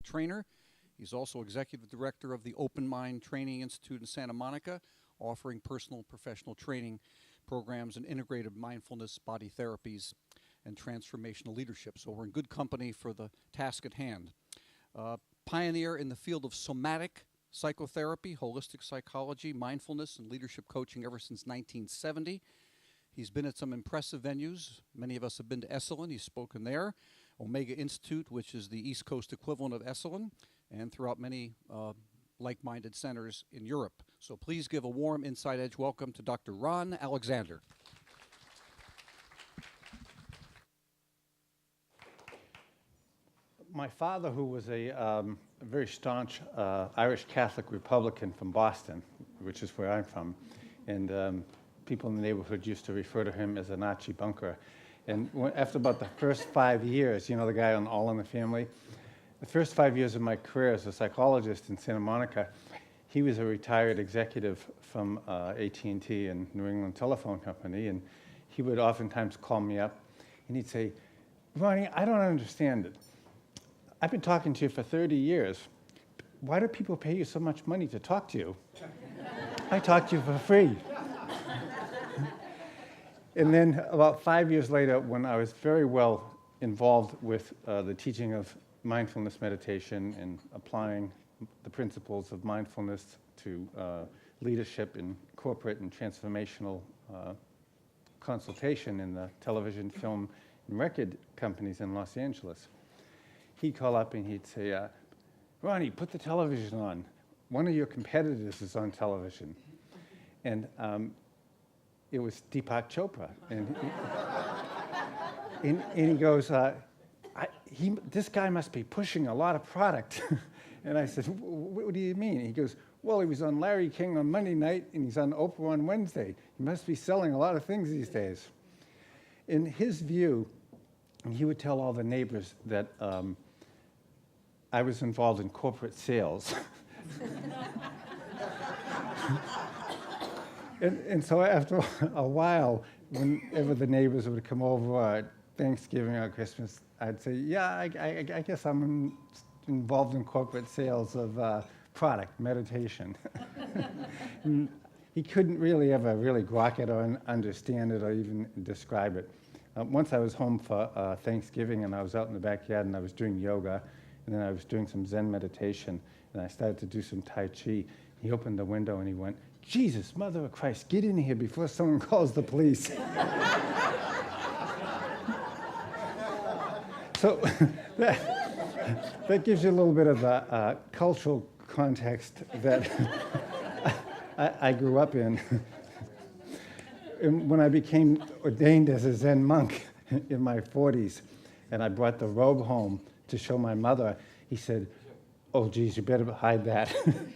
trainer. He's also executive director of the Open Mind Training Institute in Santa Monica, offering personal and professional training programs and integrative mindfulness, body therapies, and transformational leadership. So we're in good company for the task at hand. Pioneer in the field of somatic psychotherapy, holistic psychology, mindfulness, and leadership coaching ever since 1970. He's been at some impressive venues. Many of us have been to Esalen. He's spoken there. Omega Institute, which is the East Coast equivalent of Esalen, and throughout many like-minded centers in Europe. So please give a warm Inside Edge welcome to Dr. Ron Alexander. My father, who was a very staunch Irish Catholic Republican from Boston, which is where I'm from, and people in the neighborhood used to refer to him as a Nazi bunker. And after about the first 5 years, you know the guy on All in the Family? The first 5 years of my career as a psychologist in Santa Monica, he was a retired executive from AT&T and New England Telephone Company, and he would oftentimes call me up, and he'd say, Ronnie, I don't understand it. I've been talking to you for 30 years. Why do people pay you so much money to talk to you? I talk to you for free. And then about 5 years later, when I was very well involved with the teaching of mindfulness meditation and applying the principles of mindfulness to leadership in corporate and transformational consultation in the television, film, and record companies in Los Angeles, he'd call up and he'd say, Ronnie, put the television on. One of your competitors is on television. And it was Deepak Chopra. And he goes, this guy must be pushing a lot of product. And I said, what do you mean? He goes, well, he was on Larry King on Monday night, and he's on Oprah on Wednesday. He must be selling a lot of things these days. In his view, and he would tell all the neighbors that I was involved in corporate sales. and so after a while, whenever the neighbors would come over at Thanksgiving or Christmas, I'd say, yeah, I guess I'm involved in corporate sales of product, meditation. He couldn't really ever really grok it or understand it or even describe it. Once I was home for Thanksgiving, and I was out in the backyard, and I was doing yoga, and then I was doing some Zen meditation, and I started to do some Tai Chi. He opened the window and he went, Jesus, Mother of Christ, get in here before someone calls the police. So that gives you a little bit of a cultural context that I grew up in. And when I became ordained as a Zen monk in my 40s, and I brought the robe home to show my mother, he said, oh, geez, you better hide that.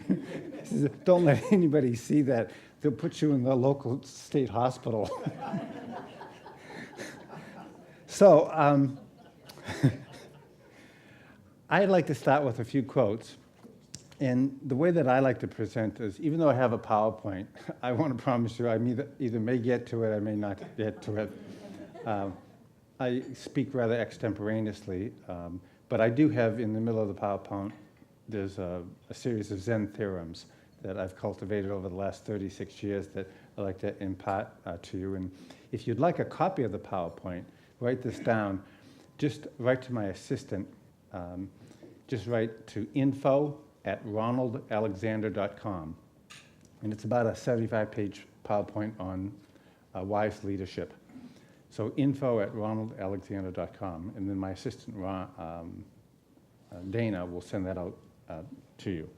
He says, don't let anybody see that. They'll put you in the local state hospital. So I'd like to start with a few quotes. And the way that I like to present is, even though I have a PowerPoint, I want to promise you I either may get to it, I may not get to it. I speak rather extemporaneously, but I do have in the middle of the PowerPoint, there's a series of Zen theorems that I've cultivated over the last 36 years that I'd like to impart to you. And if you'd like a copy of the PowerPoint, write this down. Just write to my assistant. Just write to info@ronaldalexander.com. And it's about a 75-page PowerPoint on wise leadership. So info@ronaldalexander.com. And then my assistant, Dana, will send that out to you.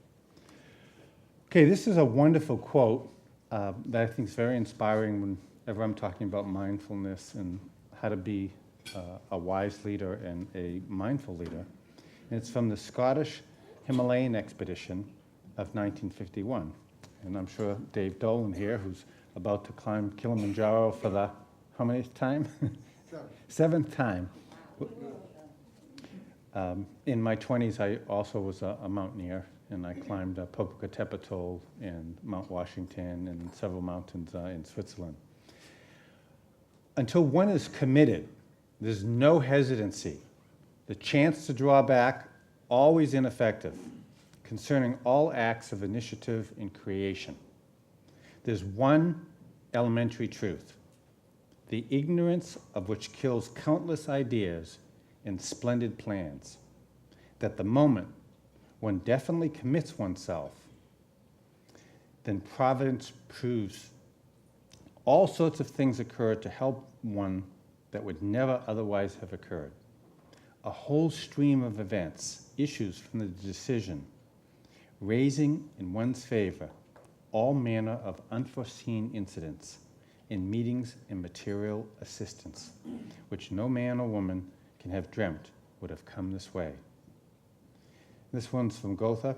Okay, this is a wonderful quote that I think is very inspiring whenever I'm talking about mindfulness and how to be a wise leader and a mindful leader. And it's from the Scottish Himalayan expedition of 1951. And I'm sure Dave Dolan here, who's about to climb Kilimanjaro for the, how many time? Seventh time. In my 20s, I also was a mountaineer, and I climbed Popocatépetl and Mount Washington and several mountains in Switzerland. Until one is committed, there's no hesitancy. The chance to draw back always ineffective, concerning all acts of initiative and creation. There's one elementary truth, the ignorance of which kills countless ideas and splendid plans, that the moment one definitely commits oneself, then providence proves all sorts of things occur to help one that would never otherwise have occurred. A whole stream of events issues from the decision, raising in one's favor all manner of unforeseen incidents in meetings and material assistance, which no man or woman can have dreamt would have come this way. This one's from Goethe.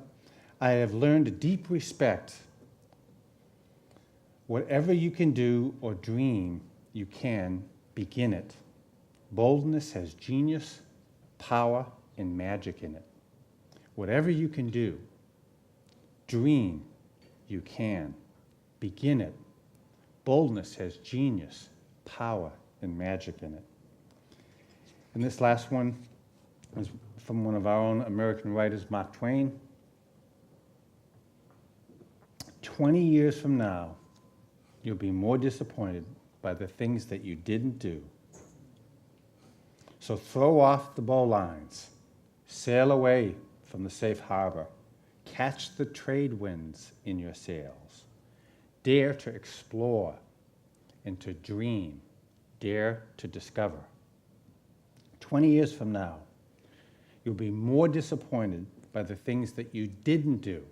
I have learned a deep respect. Whatever you can do or dream, you can begin it. Boldness has genius, power, and magic in it. Whatever you can do, dream, you can. Begin it. Boldness has genius, power, and magic in it. And this last one is from one of our own American writers, Mark Twain. 20 years from now, you'll be more disappointed by the things that you didn't do. So throw off the bowlines, sail away from the safe harbor, catch the trade winds in your sails, dare to explore and to dream, dare to discover. 20 years from now, you'll be more disappointed by the things that you didn't do.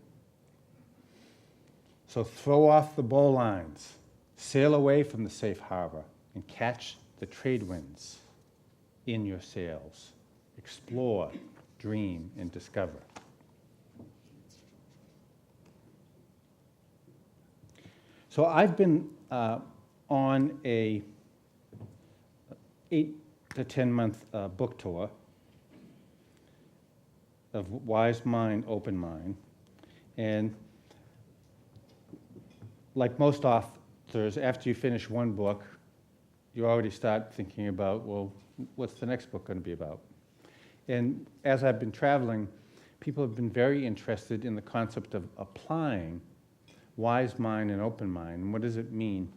So throw off the bowlines, sail away from the safe harbor, and catch the trade winds in your sails. Explore, dream, and discover. So I've been on a 8 to 10 month book tour of Wise Mind, Open Mind. And like most authors, after you finish one book, you already start thinking about, well, what's the next book going to be about? And as I've been traveling, people have been very interested in the concept of applying wise mind and open mind. And what does it mean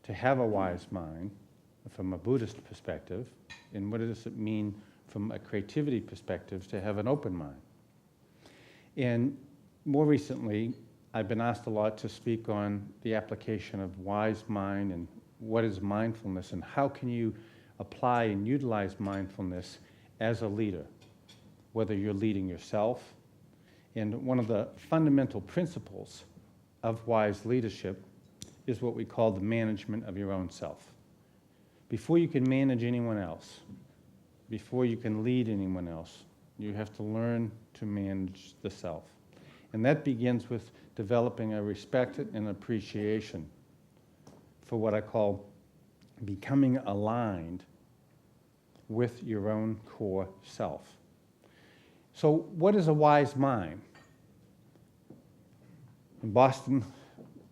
to have a wise mind from a Buddhist perspective? And what does it mean from a creativity perspective to have an open mind? And more recently, I've been asked a lot to speak on the application of wise mind and what is mindfulness and how can you apply and utilize mindfulness as a leader, whether you're leading yourself. And one of the fundamental principles of wise leadership is what we call the management of your own self. Before you can manage anyone else, before you can lead anyone else, you have to learn to manage the self. And that begins with developing a respect and appreciation for what I call becoming aligned with your own core self. So what is a wise mind? In Boston,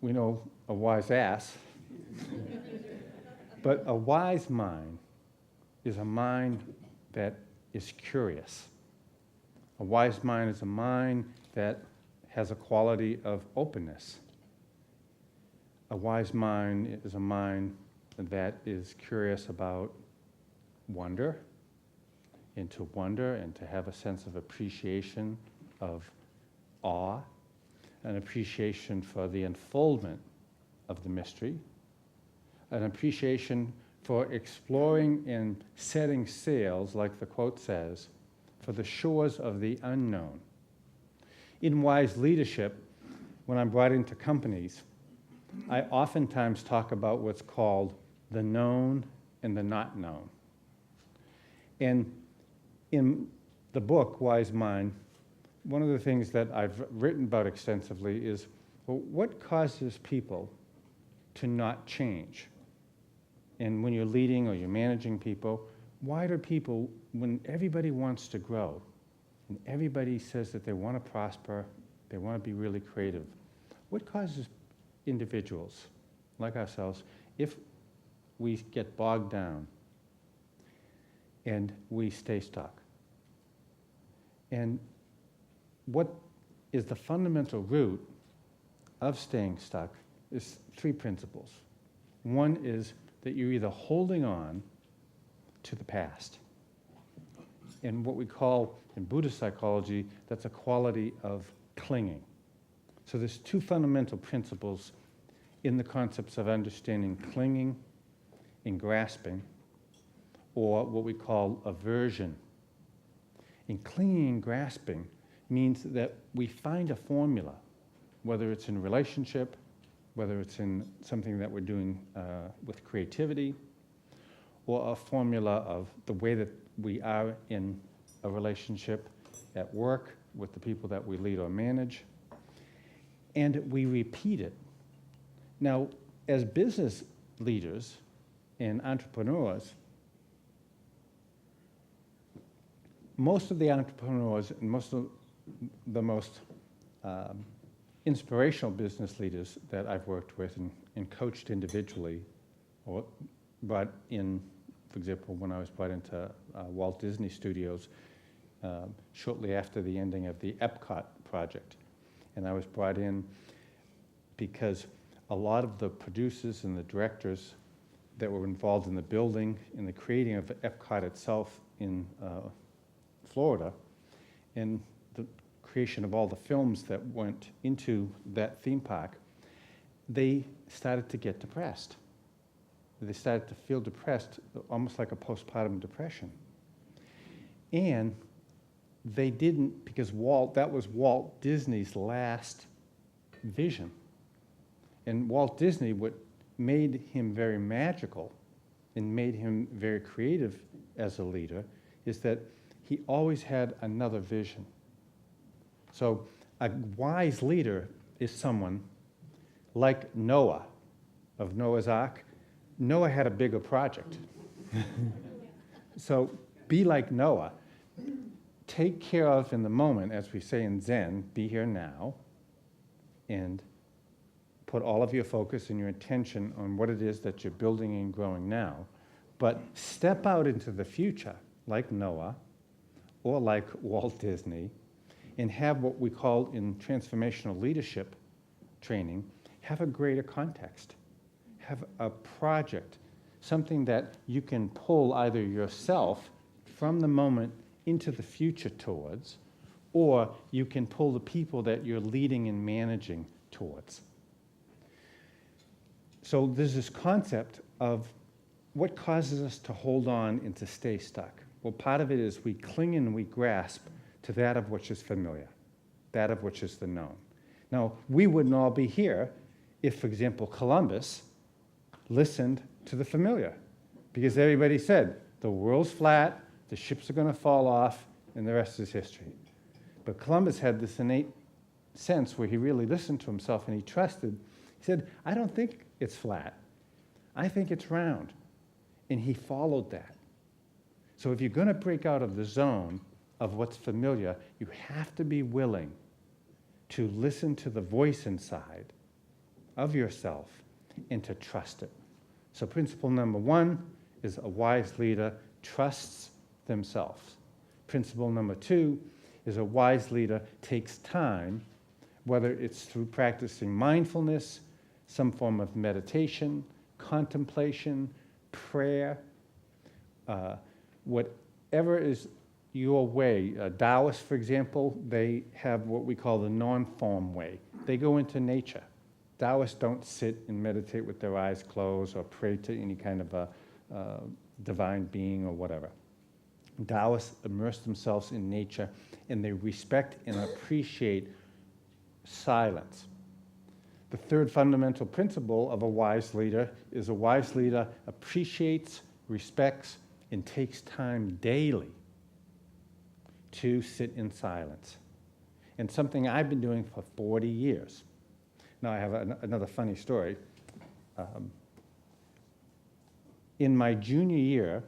we know a wise ass. But a wise mind is a mind that is curious. A wise mind is a mind that has a quality of openness. A wise mind is a mind that is curious about wonder, and to have a sense of appreciation, of awe, an appreciation for the unfoldment of the mystery, an appreciation for exploring and setting sails, like the quote says, for the shores of the unknown. In wise leadership, when I'm brought into companies, I oftentimes talk about what's called the known and the not known. And in the book, Wise Mind, one of the things that I've written about extensively is, well, what causes people to not change? And when you're leading or you're managing people, why do people, when everybody wants to grow, and everybody says that they want to prosper, they want to be really creative, what causes individuals like ourselves, if we get bogged down and we stay stuck? And what is the fundamental root of staying stuck is three principles. One is that you're either holding on to the past. In what we call, in Buddhist psychology, that's a quality of clinging. So there's two fundamental principles in the concepts of understanding clinging and grasping, or what we call aversion. In clinging and grasping means that we find a formula, whether it's in relationship, whether it's in something that we're doing with creativity, or a formula of the way that we are in a relationship at work with the people that we lead or manage, and we repeat it. Now, as business leaders and entrepreneurs, most of the entrepreneurs and most of the most inspirational business leaders that I've worked with and coached individually, or brought in, for example, when I was brought into Walt Disney Studios shortly after the ending of the Epcot project. And I was brought in because a lot of the producers and the directors that were involved in the building, in the creating of Epcot itself in Florida, and the creation of all the films that went into that theme park, they started to get depressed. They started to feel depressed, almost like a postpartum depression. And they didn't, because that was Walt Disney's last vision. And Walt Disney, what made him very magical and made him very creative as a leader is that he always had another vision. So a wise leader is someone like Noah of Noah's Ark. Noah had a bigger project. So be like Noah. Take care of in the moment, as we say in Zen, be here now, and put all of your focus and your attention on what it is that you're building and growing now. But step out into the future, like Noah, or like Walt Disney, and have what we call in transformational leadership training, have a greater context. Have a project, something that you can pull either yourself from the moment into the future towards, or you can pull the people that you're leading and managing towards. So there's this concept of what causes us to hold on and to stay stuck. Well, part of it is we cling and we grasp to that of which is familiar, that of which is the known. Now, we wouldn't all be here if, for example, Columbus listened to the familiar, because everybody said, the world's flat, the ships are going to fall off, and the rest is history. But Columbus had this innate sense where he really listened to himself and he trusted. He said, I don't think it's flat. I think it's round. And he followed that. So if you're going to break out of the zone of what's familiar, you have to be willing to listen to the voice inside of yourself and to trust it. So principle number one is a wise leader trusts themselves. Principle number two is a wise leader takes time, whether it's through practicing mindfulness, some form of meditation, contemplation, prayer, whatever is your way. Taoists, for example, they have what we call the non-form way. They go into nature. Taoists don't sit and meditate with their eyes closed or pray to any kind of a divine being or whatever. Taoists immerse themselves in nature and they respect and appreciate silence. The third fundamental principle of a wise leader is a wise leader appreciates, respects, and takes time daily to sit in silence. And something I've been doing for 40 years. Now I have another funny story. In my junior year